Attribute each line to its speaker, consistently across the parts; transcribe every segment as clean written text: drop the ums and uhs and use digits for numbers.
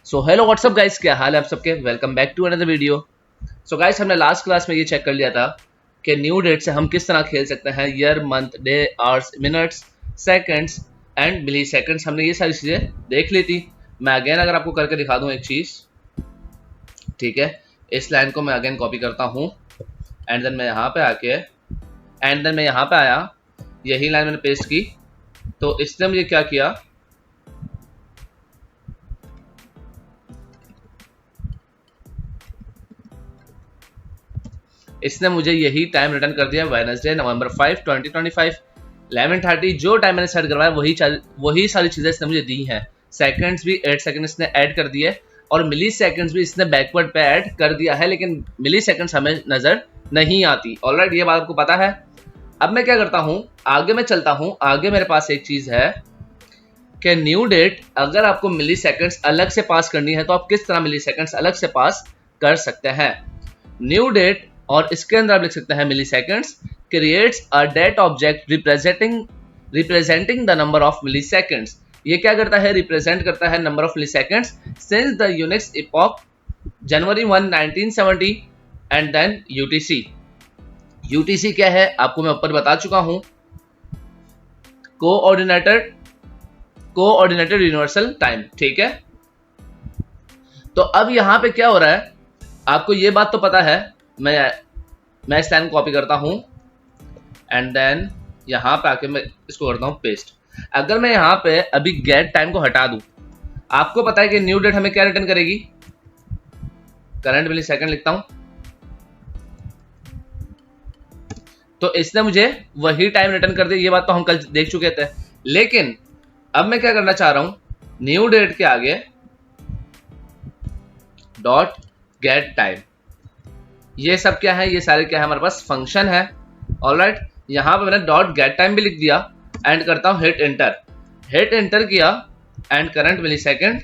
Speaker 1: So hello what's up guys, क्या हाल है आप सबके। Welcome back to another video. So guys, हमने लास्ट क्लास में ये चेक कर लिया था कि न्यू डेट से हम किस तरह खेल सकते हैं। Year, month, day, hours, minutes, seconds and milliseconds, हमने ये सारी चीज़ें देख ली थी। मैं अगेन अगर आपको करके दिखा दूँ एक चीज़, ठीक है। इस लाइन को मैं अगेन कॉपी करता हूँ एंड देन मैं यहाँ पे आके एंड देन मैं यहाँ पे आया, यही लाइन मैंने पेस्ट की। तो इसने मुझे क्या किया, इसने मुझे यही टाइम रिटर्न कर दिया, वेडनेसडे नवंबर 5 2025 11:30। जो टाइम मैंने सेट करवाया वही सारी चीजें इसने मुझे दी हैं। सेकंड्स भी 8 सेकंड इसने ऐड कर दिए और मिली सेकंड्स भी इसने बैकवर्ड पे ऐड कर दिया है, लेकिन मिली सेकंड्स हमें नजर नहीं आती। ऑलराइट, ये बात आपको पता है। अब मैं क्या करता हूँ, आगे मैं चलता हूँ। आगे मेरे पास एक चीज है कि न्यू डेट, अगर आपको मिली सेकंड्स अलग से पास करनी है तो आप किस तरह मिली सेकंड्स अलग से पास कर सकते हैं। न्यू डेट और इसके अंदर आप लिख सकते हैं milliseconds creates a date object representing the number of milliseconds. ये क्या करता है, रिप्रेजेंट करता है number of milliseconds since the Unix epoch January 1 1970 and then UTC. UTC क्या है आपको मैं ऊपर बता चुका हूं, कोऑर्डिनेटेड यूनिवर्सल टाइम, ठीक है। तो अब यहां पे क्या हो रहा है, आपको ये बात तो पता है। मैं इस लाइन को कॉपी करता हूं एंड देन यहां पे आके मैं इसको करता हूं पेस्ट। अगर मैं यहां पे अभी गेट टाइम को हटा दूं, आपको पता है कि न्यू डेट हमें क्या रिटर्न करेगी, करंट मिली सेकंड लिखता हूं। तो इसने मुझे वही टाइम रिटर्न कर दिया, ये बात तो हम कल देख चुके थे। लेकिन अब मैं क्या करना चाह रहा हूं, न्यू डेट के आगे डॉट गेट टाइम। ये सब क्या है, ये सारे क्या है, हमारे पास फंक्शन है। ऑलराइट, यहां पे मैंने डॉट गेट टाइम भी लिख दिया एंड करता हूं हिट एंटर किया एंड करंट मिली सेकेंड।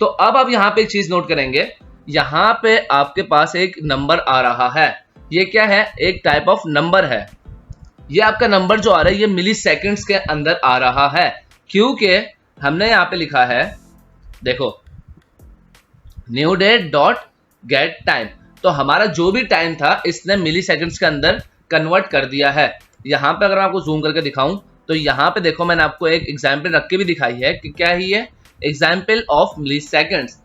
Speaker 1: तो अब आप यहां पे एक चीज नोट करेंगे, यहां पे आपके पास एक नंबर आ रहा है। ये क्या है, एक टाइप ऑफ नंबर है। ये आपका नंबर जो आ रहा है ये मिली सेकेंड्स के अंदर आ रहा है, क्योंकि हमने यहां पे लिखा है, देखो, new date dot get time. तो हमारा जो भी टाइम था इसने मिली सेकेंड्स के अंदर कन्वर्ट कर दिया है। यहां पे अगर मैं आपको जूम करके दिखाऊं तो यहां पे देखो, मैंने आपको एक एग्जाम्पल रख के भी दिखाई है कि क्या ही है, एग्जाम्पल ऑफ मिली सेकेंड्स।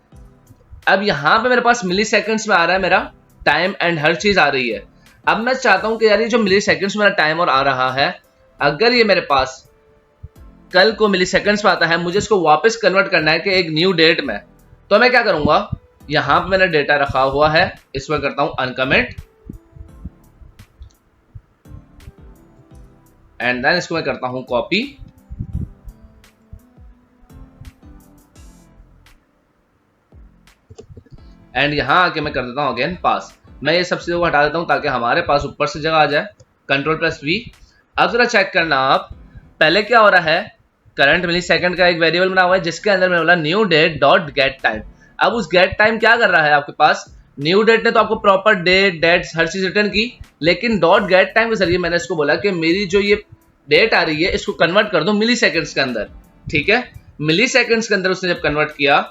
Speaker 1: अब यहां पे मेरे पास मिली सेकेंड्स में आ रहा है मेरा टाइम एंड हर चीज आ रही है। अब मैं चाहता हूं कि यार ये जो मिली सेकेंड्स में मेरा टाइम और आ रहा है, अगर ये मेरे पास कल को मिली सेकेंड्स में आता है, मुझे इसको वापस कन्वर्ट करना है कि एक न्यू डेट में। तो मैं क्या करूंगा, यहां पे मैंने डेटा रखा हुआ है, इसमें करता हूं अनकमेंट एंड देन इसको मैं करता हूं कॉपी एंड यहां आके मैं कर देता हूं अगेन पास। मैं ये सब चीजों को हटा देता हूं ताकि हमारे पास ऊपर से जगह आ जाए, कंट्रोल+V। अब जरा चेक करना आप, पहले क्या हो रहा है, करंट मिली सेकंड का एक वेरिएबल बना हुआ है जिसके अंदर मैंने बोला new date dot get time. अब उस गेट टाइम क्या कर रहा है आपके पास, न्यू डेट ने तो आपको प्रॉपर डेट डेट्स हर चीज रिटर्न की, लेकिन डॉट गेट टाइम के जरिए मैंने इसको बोला कि मेरी जो ये डेट आ रही है इसको कन्वर्ट कर दो मिली सेकंड्स के अंदर, ठीक है। मिली सेकंड्स के अंदर उसने जब कन्वर्ट किया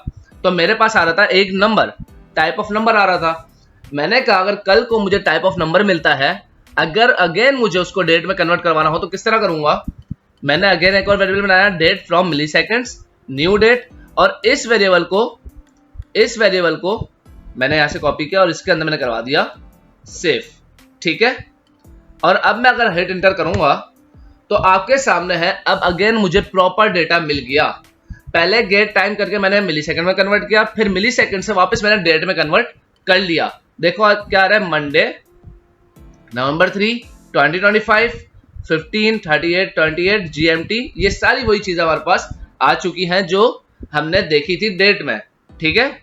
Speaker 1: तो मेरे पास आ रहा था एक नंबर, टाइप ऑफ नंबर आ रहा था। मैंने कहा अगर कल को मुझे टाइप ऑफ नंबर मिलता है, अगर अगेन मुझे उसको डेट में कन्वर्ट करवाना हो तो किस तरह करूंगा। मैंने अगेन एक और वेरिएबल बनाया, date from milliseconds new date, और इस वेरिएबल को मैंने यहां से कॉपी किया और इसके अंदर मैंने करवा दिया सेव, ठीक है। और अब मैं अगर हिट एंटर करूंगा तो आपके सामने है, अब अगेन मुझे प्रॉपर डेटा मिल गया। पहले गेट टाइम करके मैंने मिली सेकंड में कन्वर्ट किया, फिर मिली सेकंड से वापस मैंने डेट में कन्वर्ट कर लिया। देखो क्या आ रहा है, मंडे नवंबर 3 2025 15:38 GMT। ये सारी वही चीजें हमारे पास आ चुकी हैं जो हमने देखी थी डेट में, ठीक है।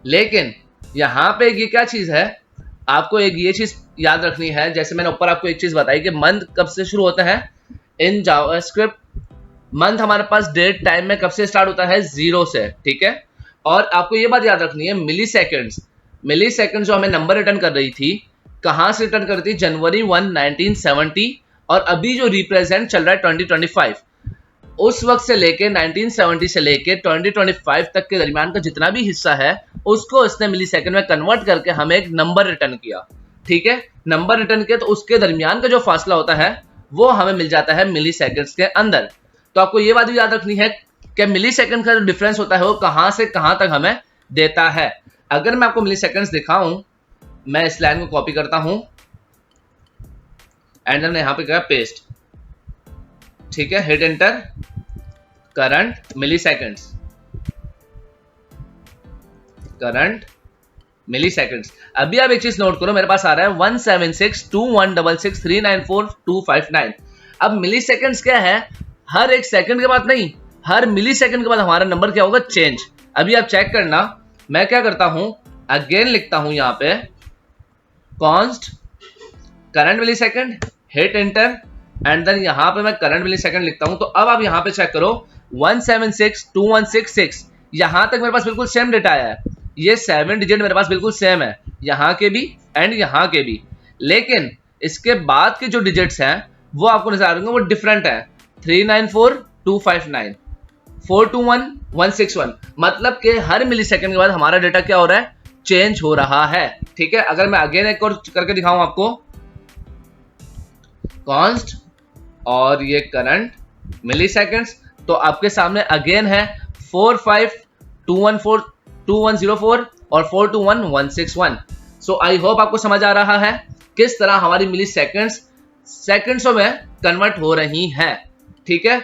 Speaker 1: लेकिन यहां पे ये क्या चीज है, आपको एक ये चीज याद रखनी है, जैसे मैंने ऊपर आपको एक चीज बताई कि मंथ कब से शुरू होता है इन जावास्क्रिप्ट। मंथ हमारे पास डेट टाइम में कब से स्टार्ट होता है, 0 से, ठीक है। और आपको ये बात याद रखनी है, मिली सेकंड्स जो हमें नंबर रिटर्न कर रही थी, कहां से रिटर्न कर रही थी, जनवरी 1 1970, और अभी जो रिप्रेजेंट चल रहा है 2025, उस वक्त से लेके 1970 से लेके 2025 तक के दरमियान का जितना भी हिस्सा है उसको इसने मिली सेकंड में कन्वर्ट करके हमें एक नंबर रिटर्न किया। ठीक है, नंबर रिटर्न किया तो उसके दरमियान का जो फासला होता है वो हमें मिल जाता है मिली सेकंड्स के अंदर। तो आपको ये बात भी याद रखनी है कि मिली सेकंड का जो डिफरेंस होता है वो कहां से कहां तक हमें देता है। अगर मैं आपको मिली सेकंड्स दिखाऊं, मैं इस लाइन को कॉपी करता हूं एंड मैंने यहां पे किया पेस्ट। ठीक है, हिट एंटर, करंट मिली सेकंड्स, करंट मिली सेकंड्स। अभी आप एक चीज नोट करो, मेरे पास आ रहा है 1762166394259। अब मिली सेकंड्स क्या है, हर एक सेकंड के बाद नहीं, हर मिली सेकंड के बाद हमारा नंबर क्या होगा, चेंज। अभी आप चेक करना, मैं क्या करता हूं, अगेन लिखता हूं यहां पे const current millisecond, hit enter and then यहां पे मैं करंट मिली सेकंड लिखता हूं। तो अब आप यहां पे चेक करो 1762166, यहां तक मेरे पास बिल्कुल सेम डेटा आया है। ये 7 डिजिट मेरे पास बिल्कुल सेम है, यहां के भी एंड यहां के भी, लेकिन इसके बाद के जो डिजिट्स हैं वो आपको नजर आ रहे होंगे, वो डिफरेंट है। 394259, 421161, मतलब कि हर मिली सेकंड के बाद हमारा डेटा क्या हो रहा है, चेंज हो रहा है। ठीक है, अगर मैं अगेन एक और करके दिखाऊं आपको, कॉन्स्ट और ये करंट मिली सेकंड्स, तो आपके सामने अगेन है 452104 और 421161। सो आई होप आपको समझ आ रहा है किस तरह हमारी मिली सेकंड्स सेकंड्सों में कन्वर्ट हो रही हैं। ठीक है,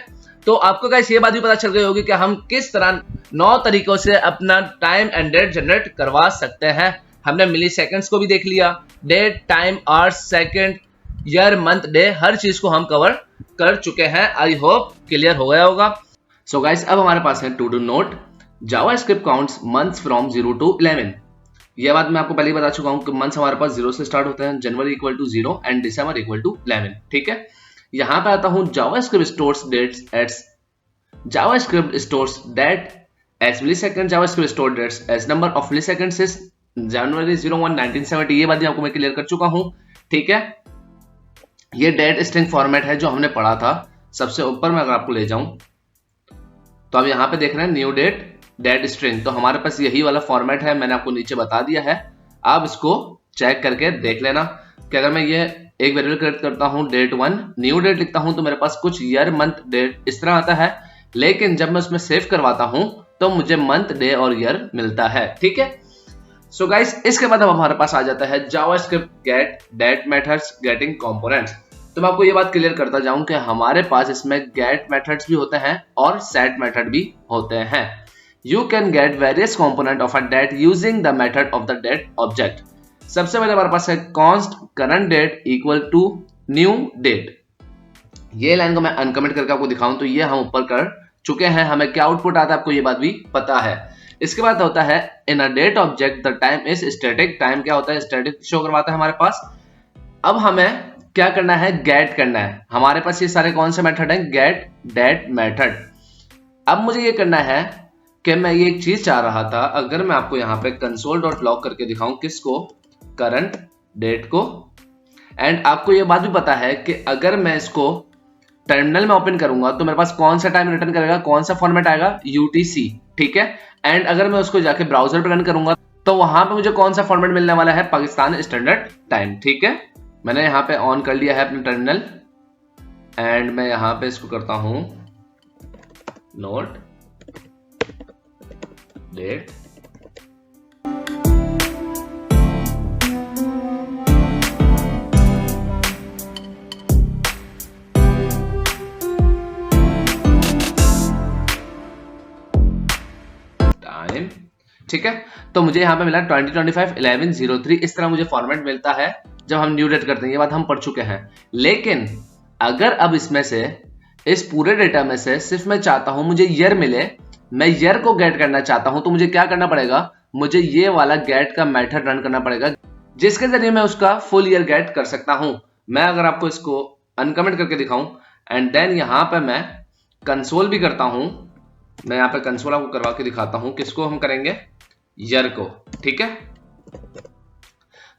Speaker 1: तो आपको गाइस ये बात भी पता चल गई होगी कि हम किस तरह 9 तरीकों से अपना टाइम एंड डेट जनरेट करवा सकते हैं। हमने मिली सेकंड्स को भी देख लिया, date, time, hours, second, year, month, day, हर चीज को हम कवर कर चुके हैं। आई होप क्लियर हो गया होगा। सो गाइस, अब हमारे पास है to do note, JavaScript counts months from 0 to 11। यह बात मैं आपको पहले ही बता चुका हूं कि मंथ्स हमारे पास 0 से स्टार्ट होते हैं, January equal to 0 and December equal to 11। ठीक है, यहां पे आता हूं JavaScript stores dates as JavaScript stores date as millisecond, JavaScript store dates as number of millisecond since January 01 1970। ये बात आपको मैं क्लियर कर चुका हूं। ठीक है, ये डेट स्ट्रिंग फॉर्मेट है जो हमने पढ़ा था। सबसे ऊपर में अगर आपको ले जाऊं तो आप यहां पे देख रहे हैं न्यू डेट स्ट्रिंग, तो हमारे पास यही वाला फॉर्मेट है, मैंने आपको नीचे बता दिया है। आप इसको चेक करके देख लेना कि अगर मैं ये एक वेरिएबल क्रिएट करता हूं डेट 1, न्यू डेट लिखता हूं तो मेरे पास कुछ ईयर, मंथ, डेट इस तरह आता है, लेकिन जब मैं उसमें सेव करवाता हूं तो मुझे मंथ, डे और ईयर मिलता है। ठीक है, सो गाइस, इसके बाद अब हमारे पास आ जाता है JavaScript get date methods getting components. तो मैं आपको ये बात क्लियर करता जाऊं कि हमारे पास इसमें गेट मेथड्स भी होते हैं और सेट मेथड भी होते हैं। You can get various component of a date using the method of the date object. सबसे पहले हमारे पास है const current date equal to new date. ये लाइन को मैं अनकमेंट करके आपको दिखाऊं तो ये हम ऊपर कर चुके हैं, हमें क्या आउटपुट आता है आपको ये बात भी पता है। इसके बाद होता है in a date object the time is static. Time क्या होता है, स्टैटिक शो करवाता है हमारे पास। अब हमें क्या करना है, गेट करना है। हमारे पास ये सारे कौन से मेथड हैं, गेट, डेट मेथड। अब मुझे ये करना है कि मैं ये एक चीज चाह रहा था, अगर मैं आपको यहाँ पे console.log करके दिखाऊं, किसको, करंट डेट को, एंड आपको ये बात भी पता है कि अगर मैं इसको टर्मिनल में ओपन करूंगा तो मेरे पास कौन सा टाइम रिटर्न करेगा, कौन सा फॉर्मेट आएगा, UTC। ठीक है, एंड अगर मैं उसको जाके ब्राउजर पे रन करूंगा तो वहां पे मुझे कौन सा फॉर्मेट मिलने वाला है, पाकिस्तान स्टैंडर्ड टाइम। ठीक है, मैंने यहाँ पे ऑन कर लिया है अपना टर्मिनल एंड मैं यहाँ पे इसको करता हूं नोट डेट टाइम। ठीक है, तो मुझे यहाँ पे मिला 2025-11-03, इस तरह मुझे फॉर्मेट मिलता है जब हम न्यू डेट करते हैं। ये बात हम पढ़ चुके हैं, लेकिन अगर अब इसमें से इस पूरे डेटा में से सिर्फ मैं चाहता हूं मुझे ईयर मिले, मैं ईयर को गेट करना चाहता हूं, तो मुझे क्या करना पड़ेगा, मुझे ये वाला गेट का मेथड रन करना पड़ेगा जिसके जरिए मैं उसका फुल ईयर गेट कर सकता हूं। मैं अगर आपको इसको अनकमेंट करके दिखाऊं एंड देन यहां पे मैं कंसोल भी करता हूं, मैं यहां पे कंसोल आपको करवा के दिखाता हूं, किसको हम करेंगे, ईयर को। ठीक है,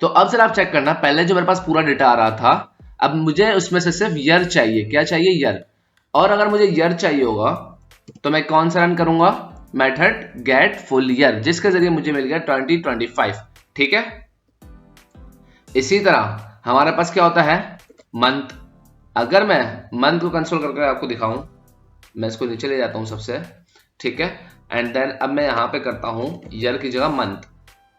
Speaker 1: तो अब सर आप चेक करना, पहले जो मेरे पास पूरा डेटा आ रहा था, अब मुझे उसमें से सिर्फ ईयर चाहिए। क्या चाहिए, ईयर। और अगर मुझे ईयर चाहिए होगा तो मैं कौन सा रन करूंगा, मेथड गेट फुल ईयर, जिसके जरिए मुझे मिल गया 2025। ठीक है, इसी तरह हमारे पास क्या होता है, मंथ। अगर मैं मंथ को कंसोल करके आपको दिखाऊं, मैं इसको नीचे ले जाता हूं सबसे, ठीक है, एंड देन अब मैं यहां पे करता हूं ईयर की जगह मंथ,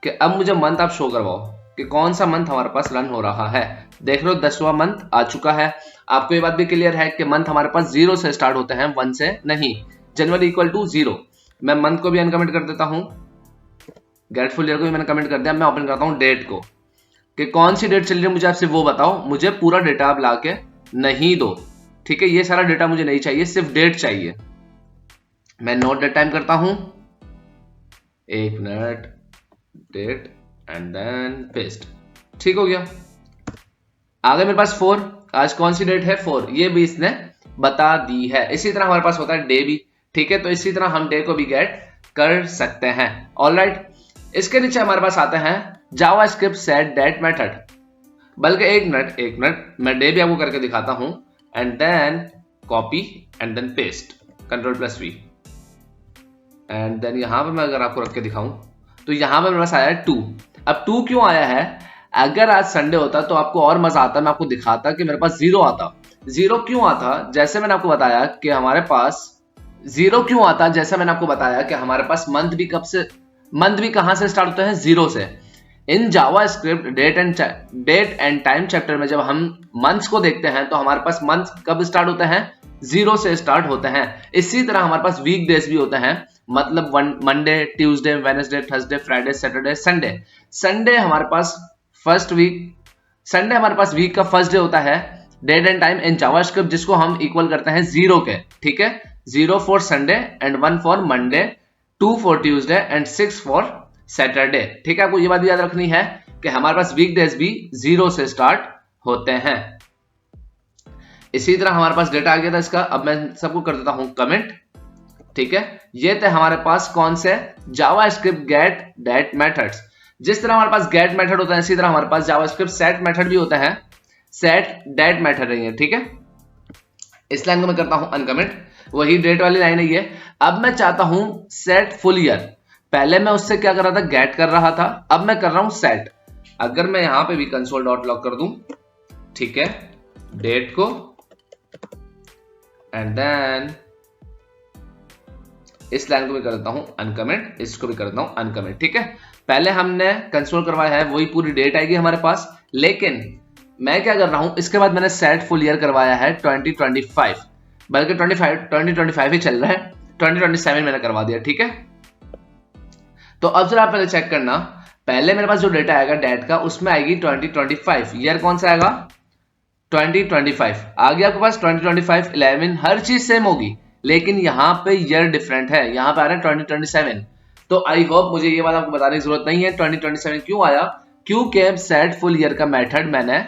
Speaker 1: कि अब मुझे मंथ आप शो करवाओ कि कौन सा मंथ हमारे पास रन हो रहा है। देख लो 10वां मंथ आ चुका है। आपको ये बात भी क्लियर है कि मंथ हमारे पास 0 से स्टार्ट होते हैं, 1 से नहीं। जनवरी इक्वल टू 0। मैं मंथ को भी अनकमेंट कर देता हूं, गेट फुल ईयर को भी मैंने कमेंट कर दिया। मैं ओपन करता हूं डेट को, कि कौन सी डेट चल रही है मुझे आपसे वो बताओ, मुझे पूरा डेटा आप ला के नहीं दो। ठीक है, ये सारा डेटा मुझे नहीं चाहिए, सिर्फ डेट चाहिए। मैं नोट डेट टाइम करता हूं, 1 minute, date and then paste. ठीक हो गया। आगे मेरे पास 4, आज कौन सी डेट है 4, ये भी इसने बता दी है। इसी तरह हमारे पास होता है डे भी। ठीक है, तो इसी तरह हम डे को भी गेट कर सकते हैं। ऑलराइट, इसके नीचे हमारे पास आते हैं जावास्क्रिप्ट सेट डेट मेथड। बल्कि एक मिनट मैं डे भी आपको करके दिखाता हूं, and then copy and then paste, Ctrl+V, and then यहां पर मैं अगर आपको रख के दिखाऊं तो यहां पर मेरे पास आया है 2। अब 2 क्यों आया है, अगर आज संडे होता तो आपको और मजा आता, मैं आपको दिखाता कि मेरे पास 0 आता। 0 क्यों आता, जैसे मैंने आपको बताया कि हमारे पास 0 क्यों आता, जैसे मैंने आपको बताया कि हमारे पास मंथ भी कहां से स्टार्ट होते हैं, 0 से। इन JavaScript date and time chapter में जब हम मंथ्स को देखते हैं तो हमारे पास मंथ कब स्टार्ट होते हैं, 0 से स्टार्ट होते हैं। इसी तरह हमारे पास वीक डेज भी होते हैं, मतलब Monday, Tuesday, Wednesday, Thursday, Friday, Saturday, Sunday. Sunday हमारे पास वीक का फर्स्ट डे होता है। Date and time in JavaScript जिसको हम इक्वल करते हैं 0 के। ठीक है, 0 for Sunday and 1 for Monday, 2 for Tuesday and 6 for Saturday. ठीक है, आपको ये बात भी याद रखनी है कि हमारे पास वीक डेज भी 0 से स्टार्ट होते हैं। इसी तरह हमारे पास डेटा आ गया था इसका। अब मैं सबको कर देता हूं कमेंट। ठीक है, ये थे हमारे पास कौन से, जावास्क्रिप्ट गेट डेट मेथड्स। जिस तरह हमारे पास गेट मेथड होता है, इसी तरह हमारे पास जावास्क्रिप्ट सेट मेथड भी होता है, सेट डेट मेथड नहीं है। ठीक है, इस लाइन को मैं करता हूं अनकमेंट, वही डेट वाली लाइन है ये। अब मैं चाहता हूं सेट फुल ईयर। पहले मैं उससे क्या कर रहा था, गेट कर रहा था, अब मैं कर रहा हूं सेट। अगर मैं यहां पे भी कंसोल डॉट लॉग कर दूं, ठीक है, डेट को एंड देन इस लाइन को भी कर देता हूं अनकमेंट, इसको भी कर देता हूं अनकमेंट। ठीक है, पहले हमने कंसोल करवाया है, वही पूरी डेट आएगी हमारे पास। लेकिन मैं क्या कर रहा हूं, इसके बाद मैंने सेट फुल ईयर करवाया है 2025, बल्कि 2025 ही चल रहा है, 2027 मैंने करवा दिया। ठीक है, तो अब जरा आप पहले चेक करना, पहले मेरे पास जो डेटा आएगा डेट का, उसमें आएगी 2025। ईयर कौन सा आएगा, 2025 आ गया आपके पास। 2025 11 हर चीज सेम होगी, लेकिन यहां पे ईयर डिफरेंट है, यहां पे आ रहा है 2027। तो आई होप मुझे ये बात आपको बताने की जरूरत नहीं है 2027 क्यों आया, क्योंकि सेट फुल ईयर का मेथड मैंने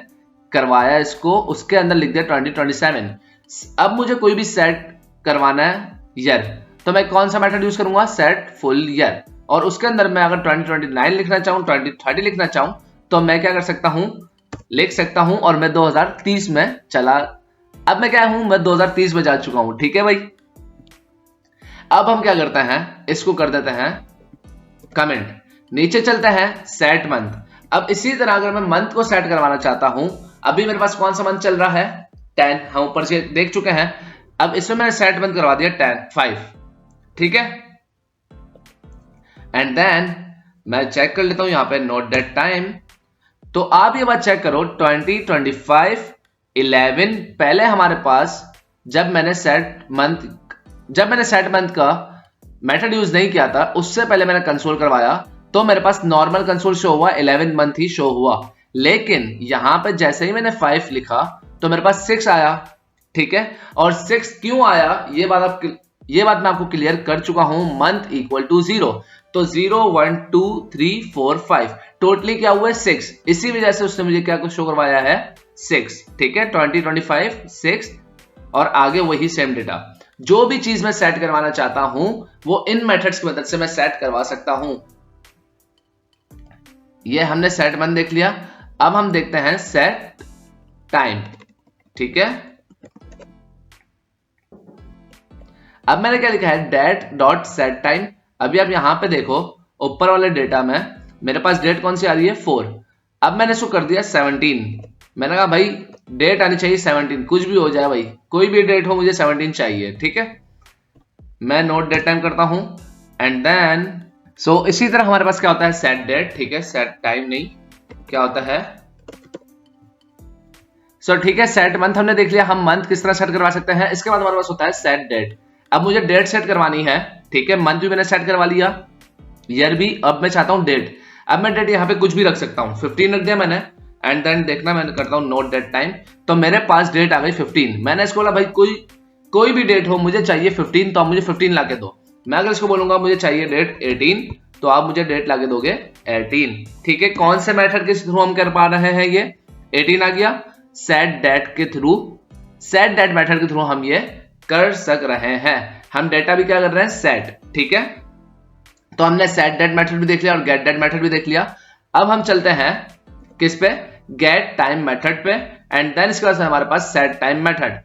Speaker 1: करवाया इसको, उसके अंदर लिख दिया 2027। अब मुझे कोई भी सेट करवाना है ईयर, तो मैं कौन सा मेथड यूज करूंगा, सेट फुल ईयर। और उसके अंदर मैं अगर 2029 लिखना चाहूं, 2030 लिखना चाहूं, तो मैं क्या कर सकता हूं, लिख सकता हूं, और मैं 2030 में चला। अब मैं क्या हूं, मैं 2030 में जा चुका हूं। ठीक है भाई, अब हम क्या करते हैं, इसको कर देते हैं कमेंट, नीचे चलते हैं सेट मंथ। अब इसी तरह अगर मैं मंथ को सेट करवाना चाहता हूं, अभी मेरे पास कौन सा मंथ चल रहा है, 10, हम ऊपर से देख चुके हैं। अब इसमें मैंने सेट मंथ करवा दिया 5। ठीक है, एंड देन मैं चेक कर लेता हूं यहां पे नोट डेट टाइम। तो आप ये बात चेक करो, 2025 11 पहले हमारे पास जब मैंने सेट मंथ का मेथड यूज नहीं किया था, उससे पहले मैंने कंसोल करवाया, तो मेरे पास नॉर्मल कंसोल शो हुआ, 11 मंथ ही शो हुआ। लेकिन यहां पे जैसे ही मैंने 5 लिखा तो मेरे पास 6 आया। ठीक है, और 6 क्यों आया, ये बात मैं आपको क्लियर कर चुका हूं, मंथ इक्वल टू 0। तो 0 1 2 3 4 5 टोटली क्या हुआ है 6, इसी वजह से उसने मुझे क्या कुछ शो करवाया है 6। ठीक है, 2025 6 और आगे वही सेम डेटा। जो भी चीज मैं सेट करवाना चाहता हूं वो इन मेथड्स की मदद से मैं सेट करवा सकता हूं। ये हमने सेट मंथ देख लिया, अब हम देखते हैं सेट टाइम। ठीक है, अब मैंने क्या लिखा है, डेट डॉट सेट टाइम। अभी आप यहां पे देखो ऊपर वाले डेटा में मेरे पास डेट कौन सी आ रही है, 4। अब मैंने इसको कर दिया 17। मैंने कहा भाई डेट आनी चाहिए 17, कुछ भी हो जाए भाई, कोई भी डेट हो, मुझे 17 चाहिए, ठीक है। मैं नोट डेट टाइम करता हूं एंड देन इसी तरह हमारे पास क्या होता है, सेट डेट, ठीक है, सेट टाइम नहीं, क्या होता है, ठीक है, सेट मंथ हमने देख लिया, हम मंथ किस तरह सेट करवा सकते हैं। इसके बाद हमारे पास होता है सेट डेट। अब मुझे डेट सेट करवानी है, ठीक है, मंथ भी मैंने सेट करवा लिया, ईयर भी, अब मैं चाहता हूं डेट। अब मैं डेट यहाँ पे कुछ भी रख सकता हूँ, 15 रख दिया मैंने एंड देन देखना मैं करता हूँ नोट डेट टाइम, तो मेरे पास डेट आ गई 15। मैंने इसको बोला भाई कोई भी डेट हो मुझे चाहिए 15, तो आप मुझे 15 लाके दो। मैं अगर इसको बोलूंगा मुझे चाहिए डेट 18, तो आप मुझे डेट लाके दोगे 18, ठीक है। कौन से मेथड के थ्रू हम कर पा रहे हैं, ये 18 आ गया, सेट डेट के थ्रू, सेट डेट मेथड के थ्रू हम ये कर सक रहे हैं। हम डेटा भी क्या कर रहे हैं, सेट, ठीक है। तो हमने सेट डेट मेथड भी देख लिया और गेट डेट मेथड भी देख लिया। अब हम चलते हैं किस पे, गेट टाइम मेथड पे, एंड देन इसके बाद हमारे पास सेट टाइम मेथड।